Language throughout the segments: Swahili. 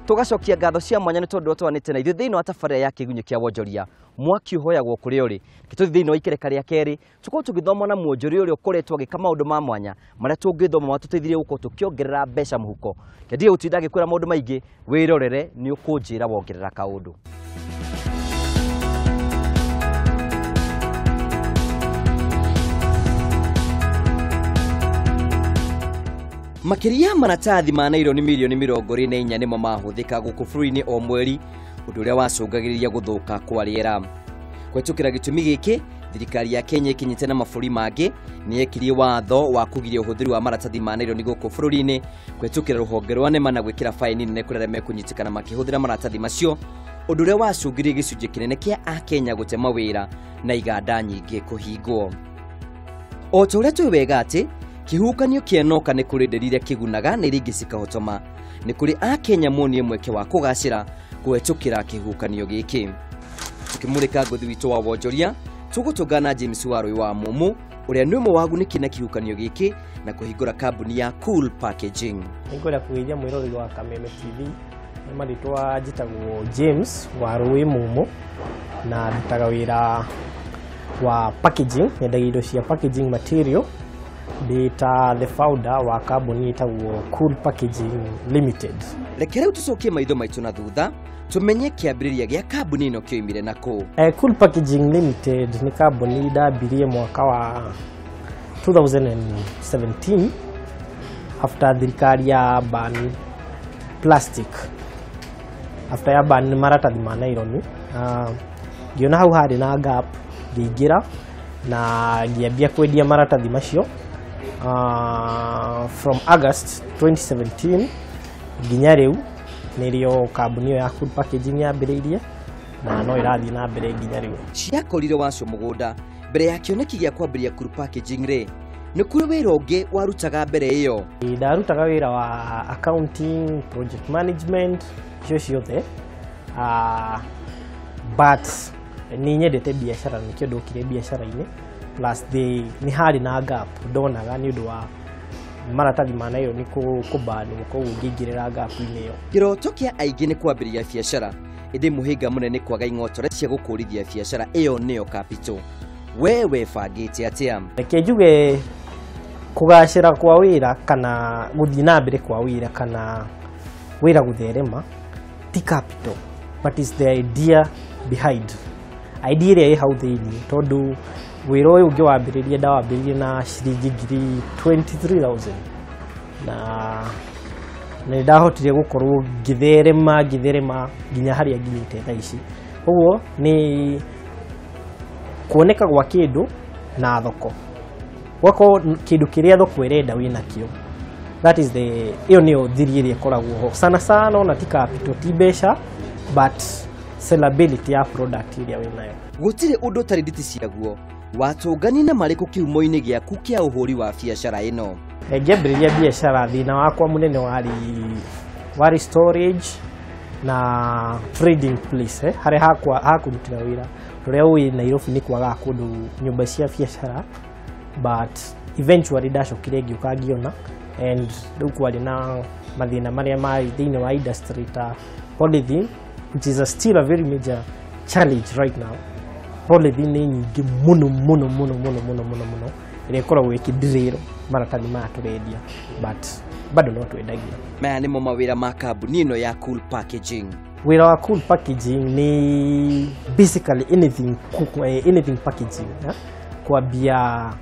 tugacokia ngatho cia mwanya ni tondu twanite na ithuĩ thĩinĩ wa tabarĩra ya Kiigunyi kia Wonjoria mwaki uhoyagwo kũrĩ ũrĩ gĩtũthi thĩinĩ wa ikereka rĩa kerĩ tukorwo tũgĩthoma na mwonjoria ũrĩa ũkoretwo agĩka maũndũ ma mwanya marĩa tũngĩthoma matũteithirie gũkorwo tũkĩongerera mbeca mũhuko kĩndiĩ gũtinda ngĩkwĩra maũndũ maingĩ wĩrorere nĩ ũkũnjĩra wongerera kaũndũ. Makiria maratathi ma naironi milioni 24 nimo mahuthika guku bũrũri-inĩ o mweri ũndũ ũrĩa wacũngagĩrĩria gũthũka kwa rĩera. Kwetukĩra gĩtũmi gĩkĩ thirikari ya Kenya ikinyite na mabũrũri mangĩ nĩ yekirie watho wa kũgiria ũhũthĩri wa maratathi ma naironi guku bũrũri-inĩ kwetukĩra rũhonge rwa nema na gwĩkĩra faini nene kũrĩ arĩa mekũnyitikana makĩhũthĩra maratathi macio ũndũ ũrĩa wacũngĩrĩirie gĩcunjĩ kĩnene kĩa Akenya gũte mawĩra na iganda nyingĩ kũhingwo. O ta ũrĩa tũĩ wega atĩ kihukanio kienoka nĩ kũrĩ nderire kigunaga nĩ ringi cikahotoma nĩ kũrĩ Akenya monie mweke wa kũgacĩra kũhetũkĩra kihukanio gĩkĩ. Tukimũrĩka ngũthi witũ wa Wonjoria tũgũtũngana James Warũi wa Mumu ũrĩa nĩ ũmwe wagunĩki na kihukanio gĩkĩ na kũhingũra kambuni ya Cool Packaging. Nĩngwenda kũgeithia mwĩroreri wa Kameme TV nĩ marĩtwa njĩtagwo James Warũi Mumu na ndutaga wĩra wa packaging nyendagia indo cia packaging material. Data the founder wa kambuni itagwo Cool Packaging Limited. Reke rĩu tũcokie maitho maitũ na thutha tumenye kĩambĩrĩria gĩa kambuni ĩno kĩoimire na kũ. Cool Packaging Limited nĩ kambuni ndambirie mwaka wa 2017 after thirikari ya ban plastic, after ya ban maratathi ma naironi. Ngiona hau harĩ na gap ngĩingĩra na ngĩambia kwendia maratathi macio. From August 2017 nginya rĩu nĩrĩo kambuni ya Cool Packaging yambĩrĩirie na no ĩrathiĩ na mbere nginya rĩu. Ciakorire wacio mũgũnda mbere ya kĩoneki gĩa kwambĩrĩria Cool Packaging rĩ nĩ kũrĩ wĩra ũngĩ warutaga mbere ĩyo? Ndarutaga wĩra wa accounting, project management, icio ciothe, but nĩ nyendete biacara, nĩ kĩndũ kĩrĩ biacara-inĩ plus nĩ harĩ na gap ndonaga nĩ ũndũ wa maratathi ma nayo nĩ kũbanwo koguo ngĩingĩrĩra gap-inĩ ĩyo. Kĩroto kĩa aingĩ nĩ kwambĩrĩria biacara ĩndĩ mũhĩnga mũnene kwaga ing'otore cia gũkũrithia biacara ĩyo nĩyo capital. We webangĩte atĩa? Reke njuge kũgacĩra kwa wĩra kana gũthiĩ na mbere kwa wĩra kana wĩra gũtherema ti capital, but is the idea behind. Idea ĩrĩa ĩ hau thĩinĩ tondũ wĩra ũyũ ũngĩ wambĩrĩria ndawambĩrĩrie na ciringi ngiri 23,000 na nĩ ndahotire gũkorwo ngĩtherema nginya harĩa nginyĩte thaa ici. Ũguo nĩ kuoneka gwa kĩndũ na thoko, gwako kĩndũ kĩrĩa thoko ĩrenda wĩnakĩo. That is ĩyo nĩyo thiri ĩrĩa ĩkoragwo ho sana ona ti capital ti mbeca but sellability ya product ĩrĩa wĩnayo. Gũtirĩ ũndũ ũtarĩ nditi ciaguo watũngani na marĩkũ kĩhumo-inĩ gĩaku kĩa ũhũri wa biacara ĩno? Ngĩambĩrĩria biacara thĩna wakwa mũnene warĩ storage na trading place harĩa hakũrutĩra wĩra. Rũrĩa ũĩ Nairobi nĩ kwagaga kũndũ nyũmba cia biacara, but eventually ndacokire ngĩũka ngĩona and rĩu kwarĩ na mathĩna marĩa marĩ thĩinĩ wa industry ta polythene, which is still a very major challenge right now. Polythene nĩ nyingĩ mũno ĩrĩa ĩkoragwo ĩkĩdirĩrwo maratathi maya tũrendia but bado no twendagia. Maya nĩmo mawĩra ma kambuni ĩno ya Cool Packaging. Wĩra wa Cool Packaging nĩ basically anything packaging, kwambia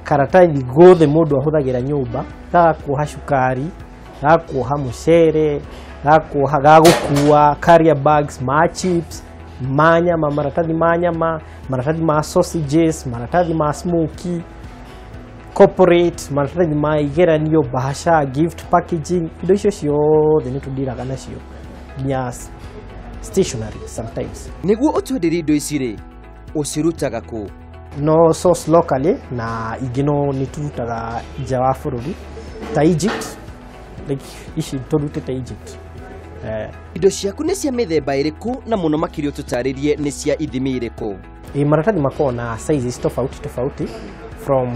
karatathi gothe mũndũ ahũthagĩra nyũmba, gakuoha cukari, gakuoha mũcere, gakuoha gũkua carrier bags ma chips, manyama, maratathi ma nyama, maratathi ma sausages, maratathi ma smoky, corporate, maratathi ma igeranio, bahasha, gift packaging, indo icio ciothe nĩ tũndiraga nacio nginya stationery sometimes. Nĩguo ũtwenderie indo ici rĩ ũcirutaga kũ? No source locally na ingĩ no nĩ tũrutaga nja wa bũrũri ta Egypt, like ici tũrutĩte Egypt. Indo ciaku nĩ cia mĩthemba ĩrĩkũ na mũno makĩria tũtarĩrie nĩ cia ithimi ĩrĩkũ? Maratathi makoragwo na sizes tofauti from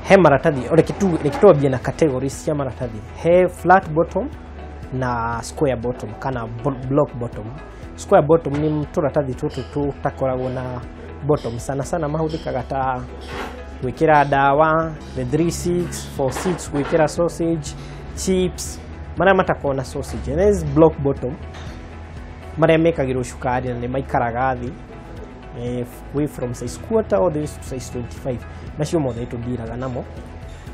he maratathi reke tuambie na categories cia maratathi. He flat bottom na square bottom kana block bottom. Square bottom ni turatathi tutu tutakoragwo na bottom sana sana mahũthĩkaga ta gwĩkĩra dawa, the 3-6, 4-6 gwĩkĩra sausage, chips, marĩa matakoragwo na sausage. And there's block bottom marĩa mekagĩrwo cukari na nĩ maikaraga thĩ way from size quarter all the way to size 25. Nacio mothe tũndiraga namo,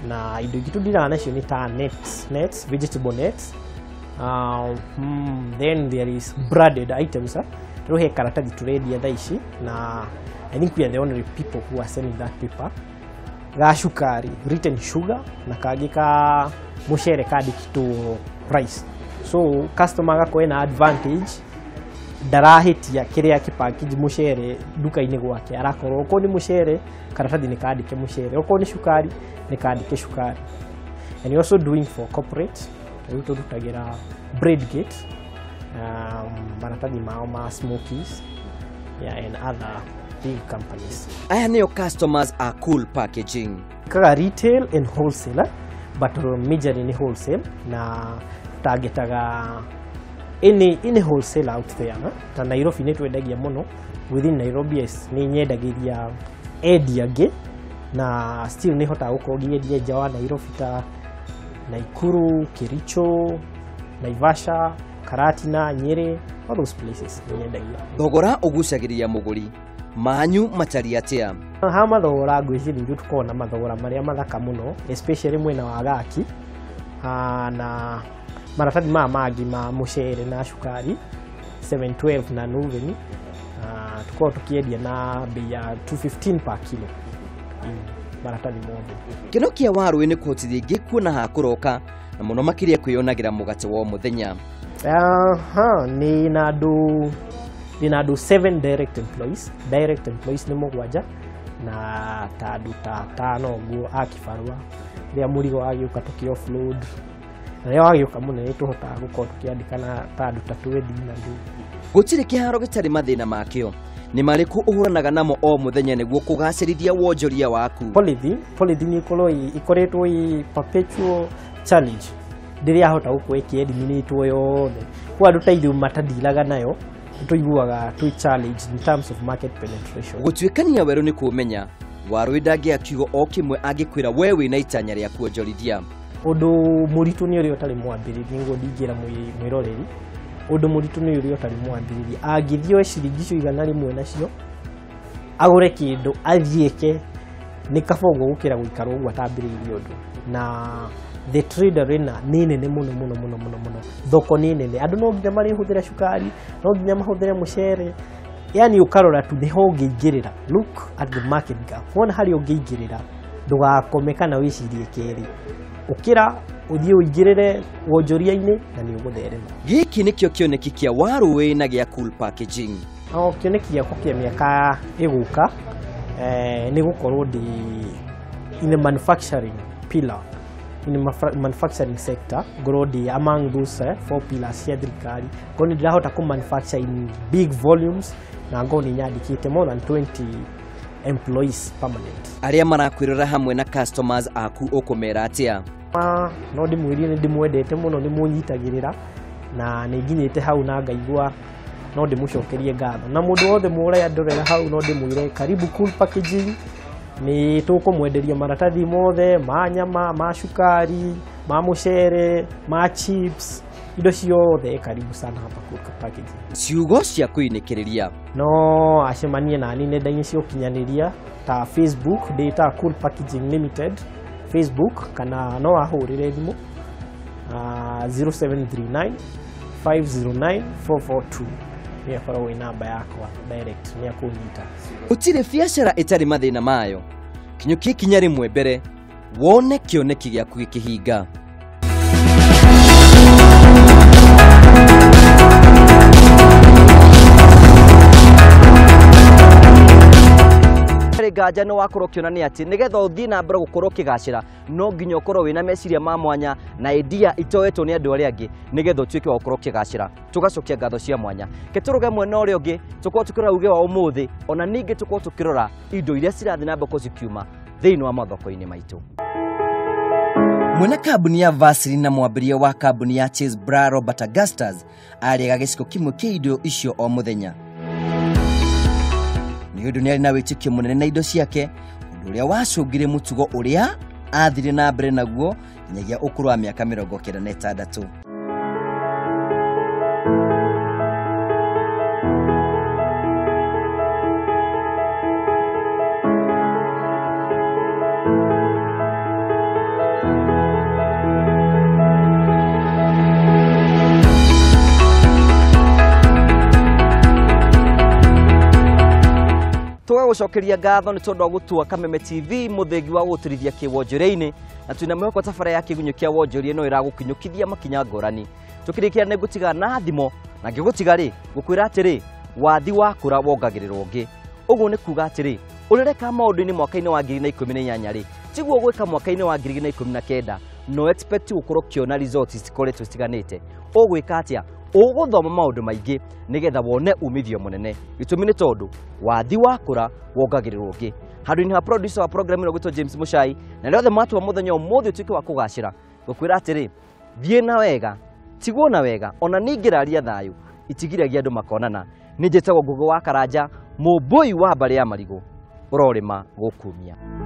na indo ingĩ tũndiraga nacio nĩ ta nets, vegetable nets. Then there is breaded items. Tuhe karatathi turendia thaa ici, na I think we are the only people who are selling that paper. Ga cukari, written sugar, na kangĩ ka mũcere kandĩkĩtwo price. So customer gako ena advantage, ndarahitia kĩrĩa kĩpackage mũcere duka-inĩ gwake. Arakorwo okorwo nĩ mũcere, karatathi nĩ kandĩke mũcere. Okorwo nĩ cukari, nĩ kandĩke cukari. And you're also doing for corporate. Rĩu tũrutagĩra Breadgate, maratathi mao ma Smokies, and other big companies. Aya nĩo customers a Cool Packaging. Kaga retail and wholesale, but majorly ni wholesale, na targetaga any wholesale out there. Ta Nairobi nĩ twendagia mũno, within Nairobi nĩ nyendagĩria endia angĩ, na still nĩ hotaga gũkorwo ngĩendia nja wa Nairobi ta Naikuru, Kericho, Naivasha, Karatina, Nyeri, all those places. Thogora ũgucagĩrĩria mũgũri, manyu matari atia? Ha mathogora ngwĩciria ithuĩ tukoragwo na mathogora marĩa mathaka mũno, especially mwena wa gaki, na maratathi maya mangĩ ma mũcere na cukari 712 na Nuveni, tukoragwo tũkĩendia na bei ya 215 per kilo. Maratathi mothe. Kĩno kĩa waru nĩ kũhotithia ingĩ kuona ha kũroka, na mũno makĩria kwĩyonagĩra mũgate wa mũthenya. Nĩ na andũ 7 direct employees. Direct employees nĩ mũgwanja, na ta andũ ta 5 ũguo a kĩbarua. Rĩrĩa mũrigo wagĩũka tũkĩ offload, na rĩrĩa wagĩũka mũnene tũhotaga gũkorwo tũkĩandĩkana ta andũ ta 20 na ndũ. Gũtirĩ kĩharo gĩtarĩ mathĩna makĩo. Nĩ marĩkũ ũhũranaga namo o mũthenya nĩguo kũgacĩrithia wonjoria waku? Polythene ikoretwo i perpetual challenge. Ndĩrĩa hota gũkorwo ĩkĩeliminatwo yothe. Kwa andũ ta ithuĩ matadilaga nayo, tũiguaga twĩ challenge in terms of market penetration. Gũtuĩkania werũ nĩ kũmenya waru ndangĩa kiugo o kĩmwe angĩkwĩra we wĩna itanya rĩa kuonjorithia. Ũndũ mũritũ nĩ ũrĩa ũtarĩ mwambĩrĩria, nĩguo ndingĩra mwĩroreri. Ũndũ mũritũ nĩ ũrĩa ũtarĩ mwambĩrĩria. Angĩthiĩ ciringi cio igana rĩmwe nacio, agũre kĩndũ athiĩke, nĩ kaba ũguo gũkĩra gũikara ũguo atambĩrĩirie ũndũ. Na the trade arena nĩ nene mũno. Thoko nĩ nene. Andũ no nginya marĩhũthĩra cukari, no nginya mahũthĩre mũcere. Yani ũkarora tu nĩho ũngĩingĩrĩra. Look at the market gap. Wona harĩa ũngĩingĩrĩra, ndũgakome kana wĩcirie kerĩ. Ũkĩra ũthiĩ ũingĩrĩre wonjoria-inĩ na nĩ ũgũtherema. Gĩkĩ nĩkĩo kĩoneki kĩa waru wĩna gĩa Cool Packaging. Kĩoneki gĩakwa kĩa mĩaka ĩgũka nĩ gũkorwo ndĩ in the manufacturing pillar, in the manufacturing sector, ngorwo ndĩ among those 4 pillars cia thirikari. Ngorwo nĩ ndĩrahota kũ-manufacture in big volumes, na ngorwo nĩ nyandĩkĩte more than 20 employees permanent. Arĩa marakwĩrora hamwe na customers aku ũkũmera atĩa? No ndĩmwĩrie nĩ ndĩmwendete mũno, nĩ mũnyitagĩrĩra, na nĩ nginyĩte hau na ngaigua no ndĩmũcokerie ngatho. Na mũndũ wothe mũrĩa ndorera hau no ndĩmwĩre karibu Cool Packaging. Nĩ tũkũmwenderia maratathi mothe ma nyama, ma cukari, ma mũcere, ma chips, indo ciothe. Karibu sana hapa Cool Packaging. Ciugo cia kwĩnĩkĩrĩria no acemanie nani nenda-inĩ cia ũkinyanĩria ta Facebook ndĩta Cool Packaging Limited Facebook, kana no ahũrĩre thimũ 0739 509 442. Nĩ akoragwo ĩ namba yakwa direct, nĩ akũnyita. Gũtirĩ biacara ĩtarĩ mathĩna mayo. Kinyũkie kinya rĩmwe mbere wone kĩoneki gĩaku gĩkĩhinga. Nganja no wakorwo kĩonania atĩ nĩgetha ũthiĩ na mbere gũkorwo kĩgacĩra no nginya ũkorwo wĩna meciria ma mwanya na idea itoetwo nĩ andũ arĩa angĩ nĩgetha ũtuĩke wa gũkorwo kĩgacĩra. Tũgacokia ngatho cia mwanya. Ketũrũge mwena ũrĩa ũngĩ tũkorwo tũkĩrora uge wa ũmũthĩ, ona ningĩ tũkorwo tũkĩrora indo iria cirathiĩ na mbere cikiuma thĩinĩ wa mathoko-inĩ maitũ. mwene kambuni ya Vaseline na mwambiria wa kambuni ya Chase Bra Robert Augustus arĩaga gĩciko kimwe kĩa indo icio o mũthenya. Nĩ ũndũ nĩ arĩ na wĩtĩkio mũnene na indo ciake, ũndũ ũrĩa wacũngire mũtugo ũrĩa athire na mbere naguo nginyagia ũkũrũ wa mĩaka 96. Gucokeria ngatho ni tondu wa gutua Kameme TV muthengi wa guturithia kiwonjoria-ini na twina mwihoko tabara ya Kiigunyi kia wonjoria no iragukinyukithia makinya ngorani. Tukirikia ne gutiga na thimo na ngigutiga ri gukwira atiri wathi wa kura wongagirirwo ungi. Uguo ni kuga atiri urereka maundu-ini mwaka-ini wa 2018 ri tiguo gwika mwaka-ini wa 2019 no expect gukorwo kiona results cikoretwo citiganite. Ugwika atia uguthoma maundu maingi nigetha wone umithio munene. Gitumi ni tondu wathi wa kura wongagirirwo ungi. Handu-ini ha producer wa program ino gwitwo James Muchai na rĩothe matwa muthenya ũmũthĩ ũtuĩke wa kugacira gukwira atiri thie na wega tiguo na wega ona ningiraria thayu itigiragia andu makonana. Ni njĩtagwo Ngugi wa Karanja mũmbũi wa mbare ya marigũ ũrorĩma gũkumia.